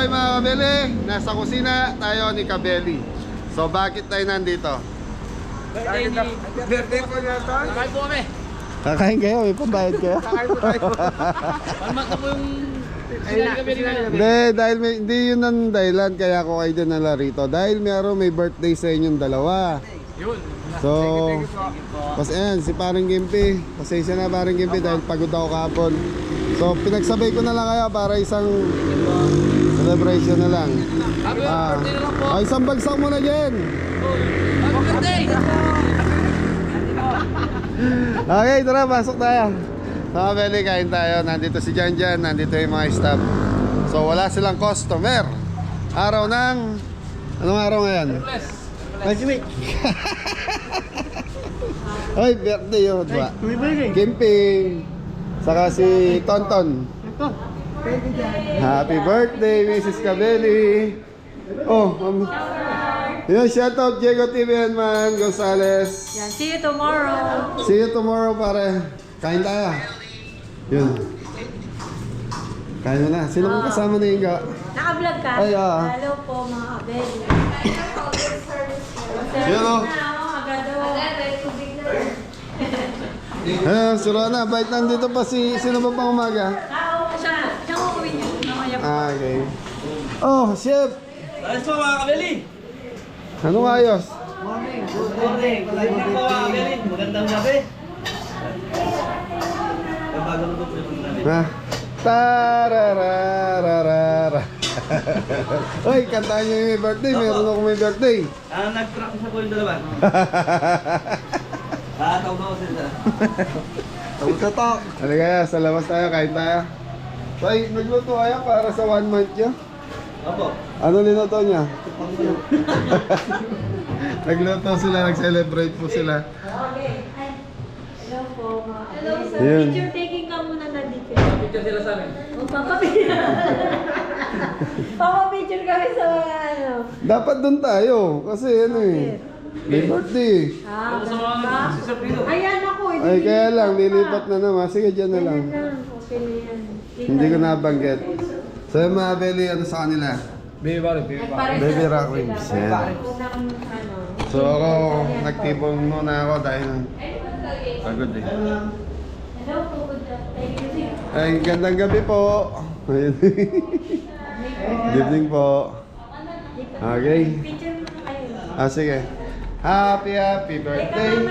Okay mga kabeli, nasa kusina tayo ni Kabeli. So bakit tayo nandito? Birthday po niya ito. Kakain po kami. Kakain kayo, may pambayad kayo. Kakain po tayo. Palmat na po yung sinali kami rin na. Hindi, dahil hindi yun ang dahilan kaya ako kayo dinala rito. Dahil may birthday sa inyong dalawa. Yun. So, ayan, si Paring Gimpi. Pasensya na Paring Gimpi dahil pagod ako kahapon. So, pinagsabay ko na lang kayo para isang celebration na lang. Happy birthday na lang po. Isang bagsak mo na dyan. Happy birthday! Okay, tara, pasok tayo. Mga Beli, kain tayo. Nandito si Janjan, nandito yung mga staff. So, wala silang customer. Araw ng... Anong araw ngayon? Bless. Ay, birthday yun, ba? Gimpi. Saka si Tonton. Happy birthday, Mrs. Kabeli. Oh, yun, shoutout Diego TV and Man Gonzales. Yeah, see you tomorrow. See you tomorrow, pare. Kain tayo. Yun. Kain mo na. Sino mong kasama na Inga? Naka-vlog ka? Ay, Hello po mga kabeli. Yun, oh. Si Rona, bait nandito pa sino ba pang umaga? Siya ko uwi niyo. Ah, okay. Oh, chef. Ayos po mga kabeli. Anong ayos? Good morning po mga kabeli. Magandang gabi. Ha? Tararararara. Oy, kantahan niyo yung may birthday. Meron ako may birthday. Nag-track sa po yung dalawa. Tawag ako sila. Tawag sa talk. Ano kaya, sa labas tayo, kain tayo. So, ay, nagluto kaya para sa 1 month niya? Opo. Ano niluto niya? Nagluto sila, nag-celebrate po sila. Okay. Hello po mga kabeli. Yun. Picture taking ka muna na dito. Picture sila sa amin. Papapicture. Papapicture kami sa mga ano. Dapat doon tayo, kasi ano eh. May birthday. Ba? Ayan ako. Ay, kaya lang, lilipat na naman. Sige, dyan na lang. Okay na yan. Hindi ko nabanggit. So, yung mga Beli, ano sa kanila? Baby bari, baby bari. Baby rock ribs. Yan. So, ako, nagtipon muna ako dahil pagod eh. Hello po. Good Ay, gandang gabi po. Ayun. Good evening po. Okay. Picture mo kayo. Ah, sige. Happy birthday.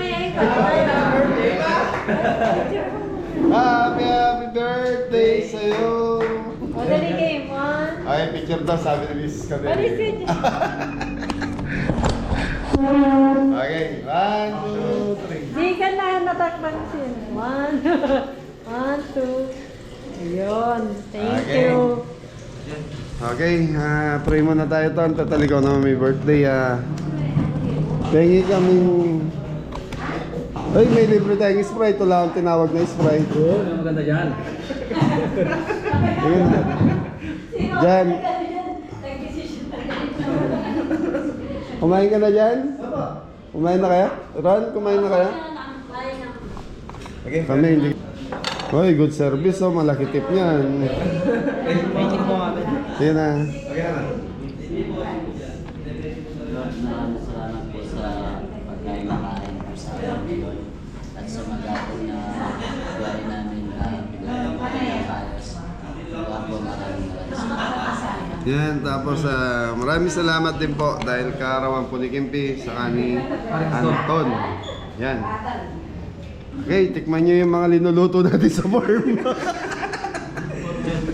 Happy birthday sa'yo. O, dali game. One. Ay, picture daw, sabi ni Mrs. What is Kabeli. it? Okay, 1, 2, 3. Di ka na natakpan sin. One. One, two. Ayun. Thank Okay. you. Okay, pray muna tayo to. Tataligaw naman may birthday. Pengi kaming... Ay, may libre tayong Sprite. Wala akong tinawag na Sprite. Oo, yung maganda dyan. Ayun. Jan. Kumain ka na dyan? Kumain na kaya? Ron, kumain na kaya? Kami hindi. Hoy, good service oh. Malaki tip niyan. Sige na. Salamat po sa pagkain na kain po sa amin at sa magapon na buhay namin bigay ng ayos. Ako maraming salamat. Yan, tapos maraming salamat din po dahil kaarawan po ni Kimpi sa ni Anton. Yan. Okay, tikman nyo yung mga linuluto natin sa farm.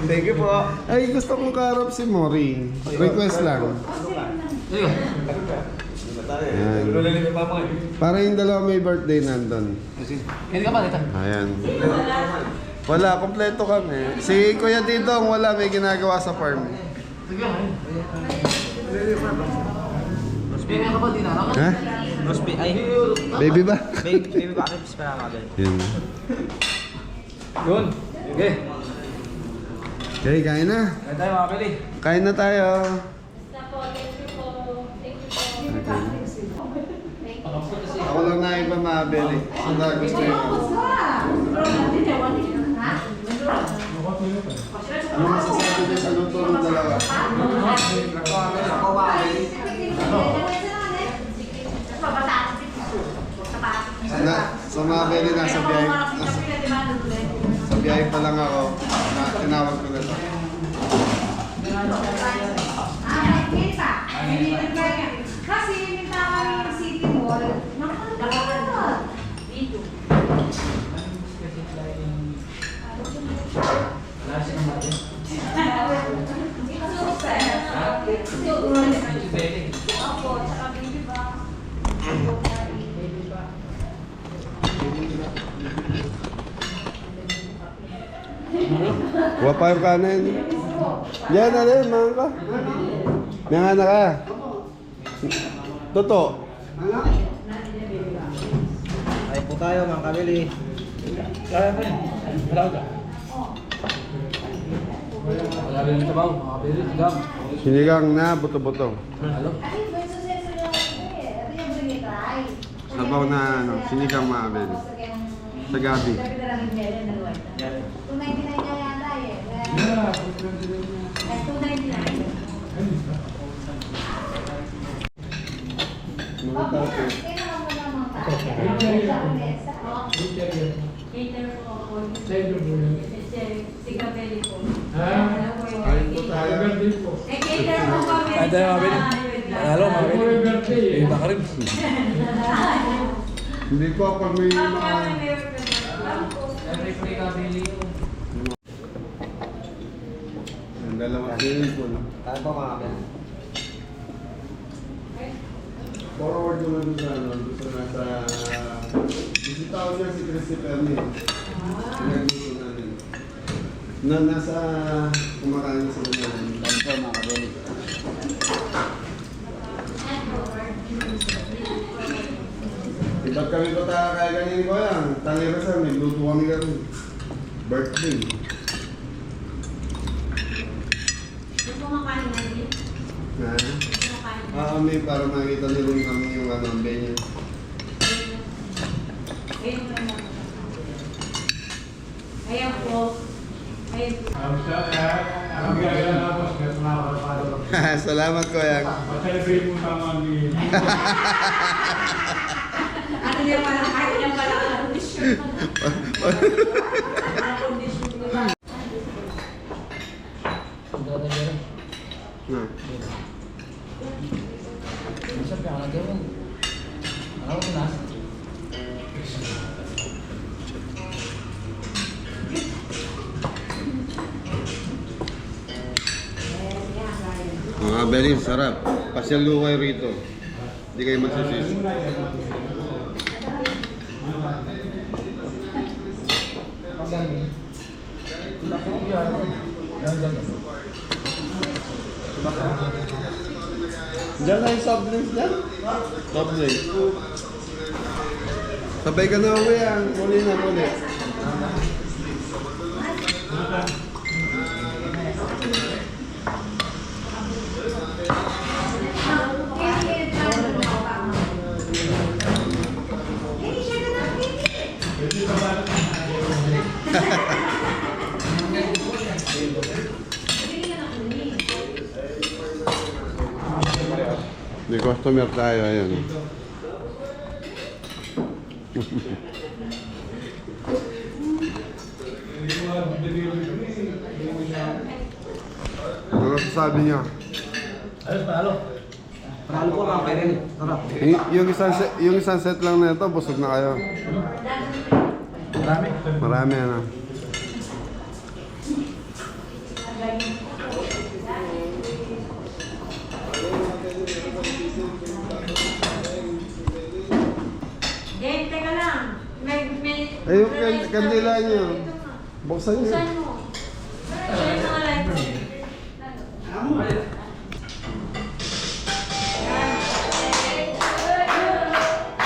Thank you po. Ay, gusto kong kaharap si Mori. Request lang. Yan. Para yung dalawa may birthday nandun. Hindi ka ba dito? Ayan. Wala, kompleto kami. Si Kuya Didong wala, may ginagawa sa farm. Rosemary ka ba dito? Ha? Rosemary, ay. Baby ba? Baby bari, para ka ba? Yun. Yun. Okay. Okay, kain na. Kaya tayo mga kabeli. Kain na tayo. Ako lang na iba mabili. Ang gusto yun. Ano masasabi niyo sa luto ng dalawa? mga Beli, nasa biyahe. Sa biyahe pa lang ako. Tinawag ko na to. Kasi yung tawag yung City Mall, nakakalawa. Dito. Opo, tsaka baby ba? Huwag pa yung kanin. Yan, alin, mga ka. May anak ka. Toto. Ay po tayo mga kabili. Kaya pa rin. Wala ka. Wala rin yung sabaw, mga kabili. Sigam. Sinigang na buto-buto. Halo. Sabaw na ano, sinigang mga Beli. Sa gabi. Mga tapo. Cater po ako. Sigabeli po. Kain po tayo. Eh, cater po kami. Ay, tayo mga kabili. Halo mga kabili. Iba ka rin. Hindi po pag may mga... Every kabili. Ang dalawang swimming pool. Tayo po mga kabili. Forward mo na doon sa ano, doon sa nasa... Bisitaw niya si Christopher niya. Pinagluto natin. Na nasa kumakain sa mga namin. Tayo po mga kabili. Iba't kami pa tayo kaya ganyan ko yan. Talirasan, may luto kami kami. Birthday. Gusto mo kain na din? Ha? Gusto mo kain na? May para makita nila kami yung ano, ang venue. Ayun po naman. Ayan po. Ayun po. Salamat ko yan. Ano niya pala? Kahit niya pala ang condition. Ang condition nila. Na. Masarap yung nagawin. Ano ko na? Mga Beli, sarap. Pasyal lo kayo rito. Hindi kayo magsisisi. Diyan na yung soft drinks dyan? Soft drinks. Sabay ka na uwi ang muli na muli. May customer tayo, ayun. Ano sasabi niya? Ayos, panalo. Panalo po mga kabili. Sarap. Yung isang set lang na ito, busog na kayo. Marami. Marami ano. Then, teka lang. May... Ay, yung kandila niyo. Buksan niyo. Buksan mo. Buksan mo nga lang.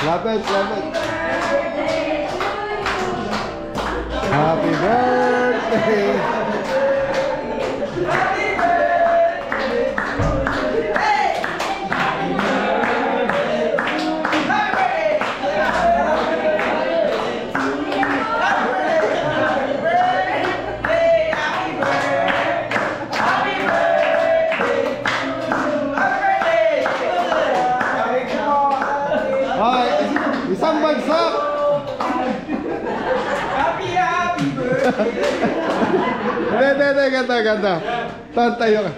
Lapit, lapit. Happy birthday! Ay, isang bagsak! Hindi, ganda. Tayo ka.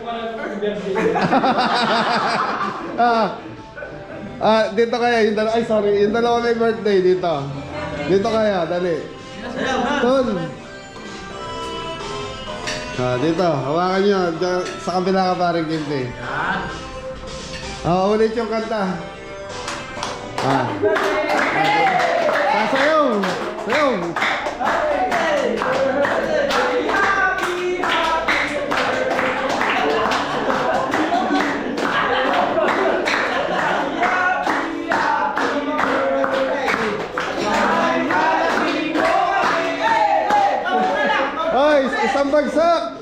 Dito kaya, yung dalawa, ay sorry, yung dalawa may birthday dito. Dito kaya, dali. Tun. Dito, hawakan nyo. Diyan, sa kabila ka paring Kimpi. Ulit yung kanta. Sasayaw! Sayaw! Ay, isang bagsak!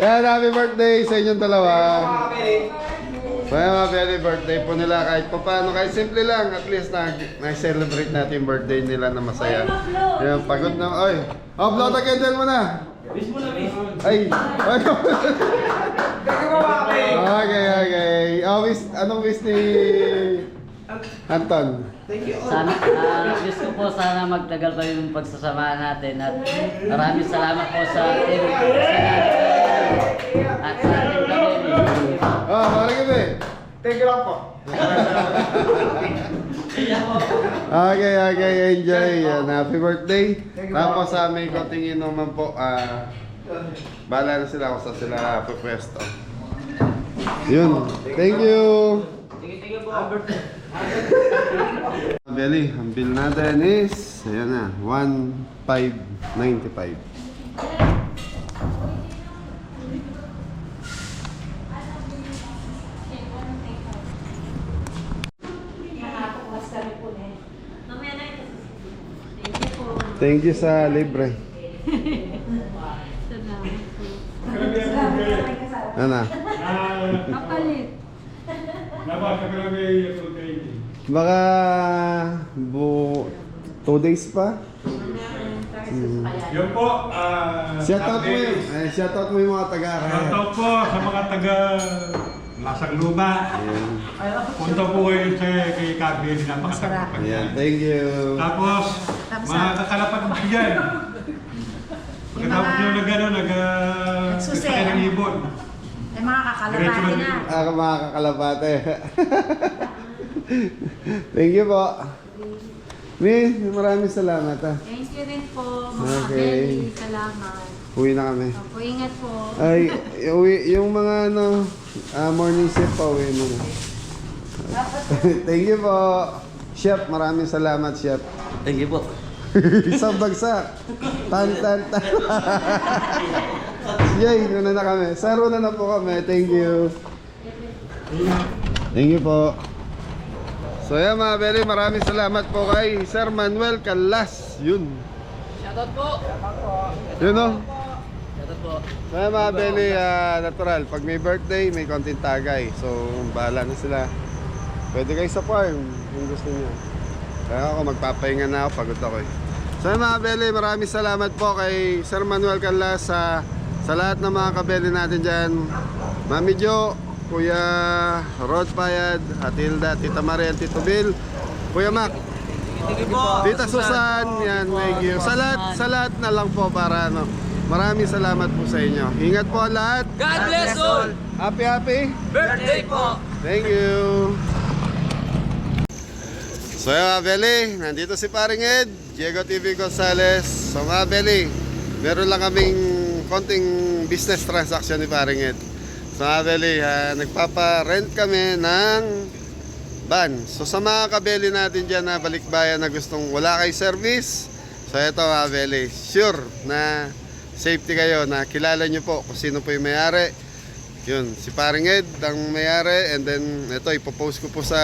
Yan, happy birthday sa inyong dalawa. Well, happy birthday po nila kahit pa paano, kahit simple lang, at least na-celebrate natin yung birthday nila na masaya. Yan, pagod na, oy. Blow the candle mo na. Wish mo na, wish. Ay. Okay. Anong wish ni Anton? Sana, gusto ko po sana magtagal pa yung pagsasamahan natin at maraming salamat po sa team at sa ating kami. Maraming gabi. Thank you lang po. Okay, enjoy. Yan, happy birthday. Tapos may konting inuman po. Bahala na sila kung saan sila pupwesto. Yun. Thank you. Sige po. Belly, ang bill natin is, ayan na, 1,595. Nakakakuwas kami po na eh. Mamaya na ito. Thank you po. Thank you sa libre. Salamat sa may kasama. Ano? Kapalit. Baka 2 days pa? Yun po, Shoutout mo yung mga taga-Araya. shoutout po sa mga taga Lasang Luma. Punta po kayo kay Kagri, napakasarap. Ayan, thank you. Tapos, mga kakalapan mo dyan. Pagkatapos nyo nagsusay ng ibon. Ay mga kakalabati na. Ako mga kakalabate. Thank you po. Maraming salamat Thank you rin po mga Okay. Belly. Salamat. Uwi na kami. Opo, ingat po. Ay, yung mga morning shift pa, uwi mo na. Thank you po. Chef, maraming salamat, Chef. Thank you po. Isang bagsak. Tan. Yay, una na kami. Saro na po kami. Thank you. Thank you po. So yan mga Belly, maraming salamat po kay Sir Manuel Calas. Yun. Shoutout po. Yun o. Shoutout po. So yan mga Belly, natural. Pag may birthday, may konting tagay. So, bahala na sila. Pwede kayo sa farm kung gusto niyo. Kaya ako magpapahinga na ako, pagod ako eh. So yan mga Belly, maraming salamat po kay Sir Manuel Calas sa lahat ng mga kabeli natin dyan. Mami Jo, Kuya Rod Payad, Atilda, Tita Marian, Tito Bill, Kuya Mac, Tita Susan, yan, thank you. Sa lahat na lang po para ano. Maraming salamat po sa inyo. Ingat po ang lahat. God bless all. Happy Birthday po. Thank you. So mga Beli, nandito si Paring Ed, Diego TV Gonzales. So mga Beli, meron lang kaming konting business transaction ni Paring Ed. So mga Beli, nagpapa-rent kami ng van. So sa mga kabeli natin dyan na balikbayan na gustong wala kay service, so ito mga Beli, sure na safety kayo, na kilala nyo po kung sino po yung may-ari. Yun, si Paring Ed ang may-ari, and then ito ipopost ko po sa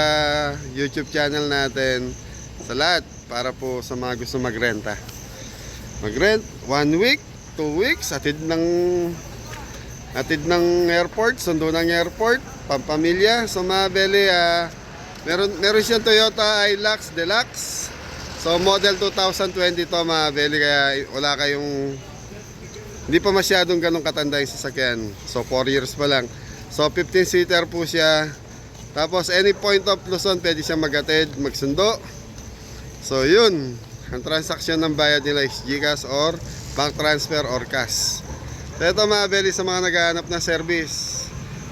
YouTube channel natin sa lahat para po sa mga gusto magrenta. Mag-rent 1 week, 2 weeks, atid ng airport, sundo ng airport, pampamilya. So mga Beli, meron siyang Toyota Hilux Deluxe. So model 2020 to mga Beli, kaya wala kayong, hindi pa masyadong ganong katanda yung sasakyan. So 4 years pa lang. So 15-seater po siya. Tapos any point of Luzon pwede siya maghatid, magsundo. So yun, ang transaksyon ng bayad nila is GCash or bank transfer or cash. So ito mga belly, sa mga naghahanap ng service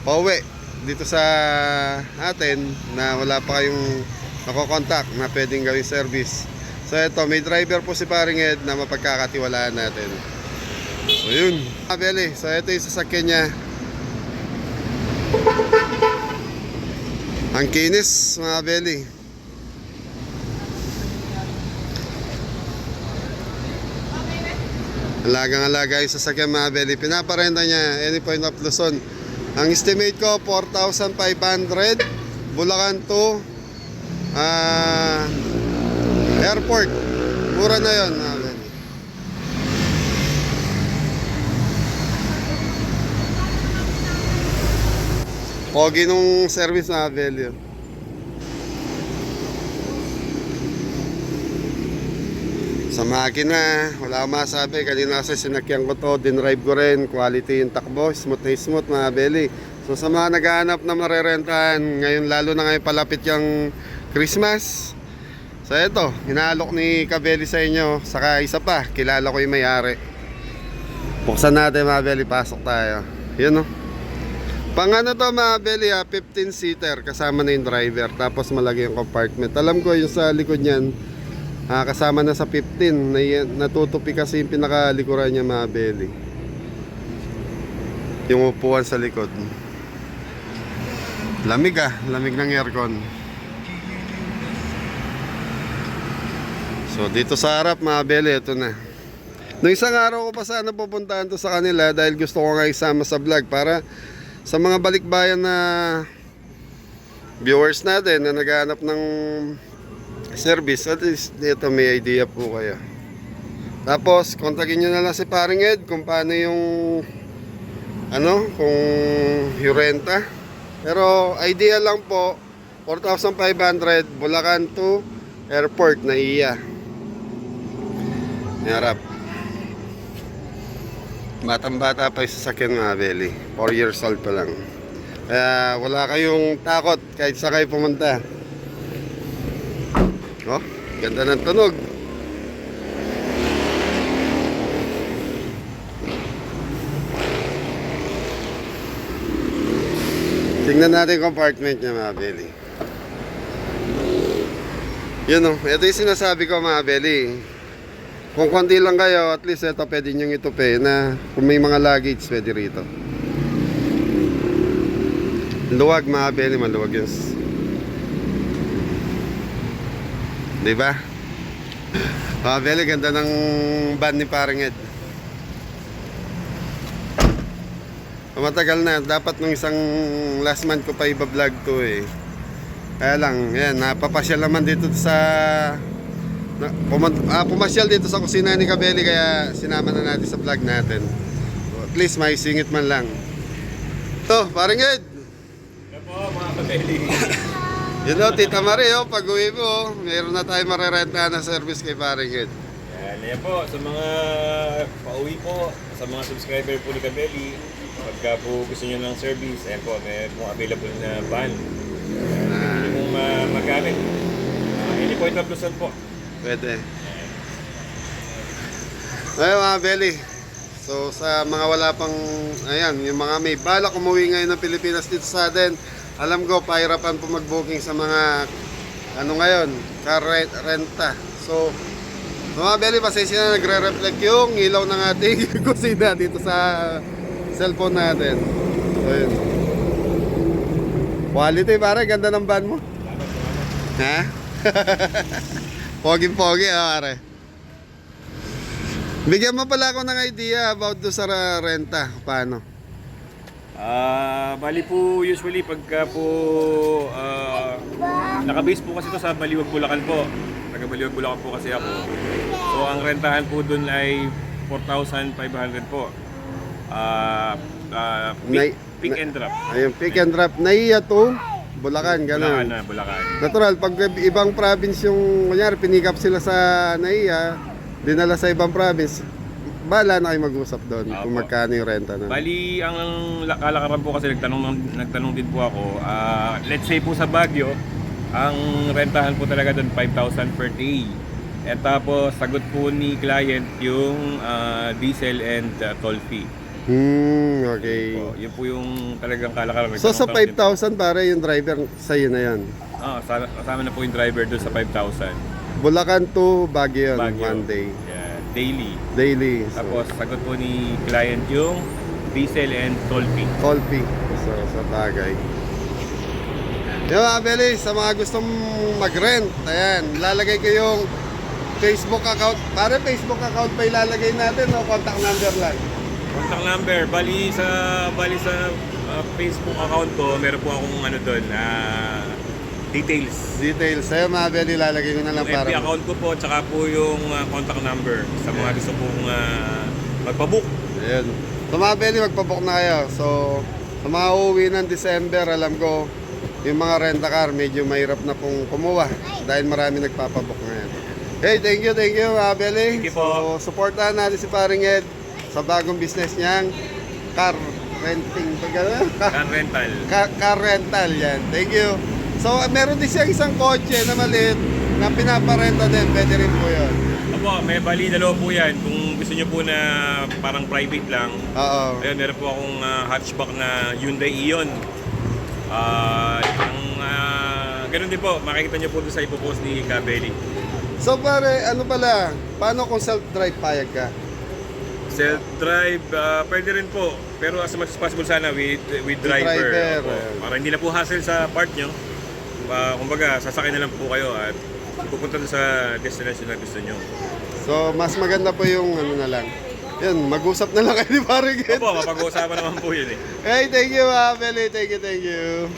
pauwi dito sa atin na wala pa kayong nakokontak na pwedeng gawing service. So ito, may driver po si Paring Ed na mapagkakatiwalaan natin. So yun mga belly, so ito yung sasakyan niya. Ang kinis mga belly. Alagang-alaga yung sasakyan mga belly. Pinaparenta niya any point of Luzon. Ang estimate ko 4,500 Bulacan to airport. Mura na yun mga belly. Pogi nung service mga belly. Sa makina, wala akong masabi. Kanina kasi sinakyan ko to, dinrive ko rin. Quality yung takbo, smooth na smooth mga belly. So sa mga naghahanap na marerentahan, ngayon lalo na ngayon palapit yung Christmas. So eto, hinaalok ni Kabeli sa inyo. Saka isa pa, kilala ko yung may-ari. Buksan natin mga belly, pasok tayo. Yun o. Pang ano to mga belly, 15-seater kasama na yung driver. Tapos malaki yung compartment. Alam ko yung sa likod niyan, kasama na sa 15. Natutupi kasi yung pinakalikuran niya mga belly. Yung upuan sa likod. Lamig lamig ng aircon. So dito sa harap mga belly, ito na. Noong isang araw ko pa sana pupuntahan to sa kanila dahil gusto ko nga isama sa vlog para sa mga balikbayan na viewers natin na naghahanap ng service, at least dito may idea po kayo. Tapos kontakin nyo na lang si Paring Ed kung paano yung kung yung renta. Pero idea lang po, 4,500 Bulacan to airport na iya. Harap. Batang-bata pa yung sasakyan mga belly. 4 years old pa lang. Kaya wala kayong takot kahit sa kayo pumunta. Oh, ganda ng tunog. Tingnan natin yung compartment niya mga belly. Yun o, ito yung sinasabi ko mga belly. Kung konti lang kayo, at least ito pwede nyo itupi na kung may mga luggage pwede rito. Luwag mga belly, maluwag yun. Diba? Mga belly, ganda ng van ni Paring Ed. Matagal na, dapat nung isang last month ko pa iba-vlog to eh. Kaya lang, yan, napapasyal naman dito sa pumasyal dito sa kusina ni Kabeli, kaya sinama na natin sa vlog natin. So, at least may singit man lang. Ito, Paring Ed. Yan po mga Kabeli. Yun o, Tita Marie, pag uwi mo, mayroon na tayo marerenta na service kay Paring Ed. Yan po, sa mga pauwi po, sa mga subscriber po ni Kabeli, pagka po gusto nyo ng service, ayan po, may pong available na van. Hindi mong magamit. Any point of Luzon po. Pwede. Ayun mga belly. So sa mga wala pang, ayan, yung mga may balak umuwi ngayon ng Pilipinas dito sa atin, alam ko pahirapan po mag-booking sa mga ngayon, car renta. So mga belly, pasensya na, nagre-reflect yung ilaw ng ating kusina dito sa cellphone natin. So yun. Quality pare, ganda ng van mo. Ha? Pogi-pogi pare. Bigyan mo pala ako ng idea about do sa renta. Paano? Bali po usually pagka po nakabase po kasi ito sa Baliwag Bulacan po. Taga Baliwag Bulacan po kasi ako. So ang rentahan po dun ay 4,500 po. Pick and drop. Ayun, pick and drop. Naiya to Bulacan, gano'n. Bulacan na, Bulacan. Natural, pag ibang province yung, kunyari, pinikap sila sa Naiya, dinala sa ibang province, bahala na kayo mag-usap doon kung Opo. magkano yung renta nun. Bali, ang kalakaran po kasi nagtanong din po ako, let's say po sa Baguio, ang rentahan po talaga doon 5,000 per day. At tapos, sagot po ni client yung diesel and toll fee. Okay. Po, yun po yung talagang kalakaran. So sa Nagtanong-tanong din 5,000 pare yung driver sa'yo na yan. po. Kasama na po yung driver doon sa 5,000. Bulacan to Baguio yun, Baguio. one day. Yeah, daily. Daily. So, Tapos, sagot po ni client yung diesel and toll fee. call fee. So sa bagay. Yung mga Beli, sa mga gustong mag-rent, ayan, lalagay ko yung Facebook account. Pare, Facebook account pa ilalagay natin o contact number lang? Contact number, bali sa Facebook account ko, meron po akong ano doon, details. Details. Sa'yo mga Beli, lalagay ko na lang Yung para... FB account ko po, tsaka po yung contact number sa mga gusto pong magpabook. Ayan. So mga Beli, magpabook na kayo. So, sa mga uuwi ng December, alam ko, yung mga rent-a-car, medyo mahirap na pong kumuha dahil marami nagpapabook ngayon. Hey, thank you mga Beli. Thank you po. So, supportahan natin si Paring Ed sa bagong business niyang car renting. Car rental. Car rental yan. Thank you. So, meron din siya isang kotse na maliit na pinaparenta din. Pwede rin po yun. Opo, may bali dalawa po yan. Kung gusto nyo po na parang private lang, Oo. ayun, meron po akong hatchback na Hyundai Ion. Ganun din po, makikita nyo po doon sa ipopost ni Kabeli. So pare, ano pala, paano kung self-drive payag ka? Self-drive, pwede rin po. Pero as much as possible sana with driver. driver, Opo. ayan. Para hindi na po hassle sa part nyo. Kumbaga, sasakay na lang po kayo at pupunta doon sa destination na gusto nyo. So mas maganda po yung ano na lang. Yan, mag-usap na lang kayo ni Paring Ed. Opo, mapag-uusapan naman po yun eh. Hey, thank you Beli, thank you.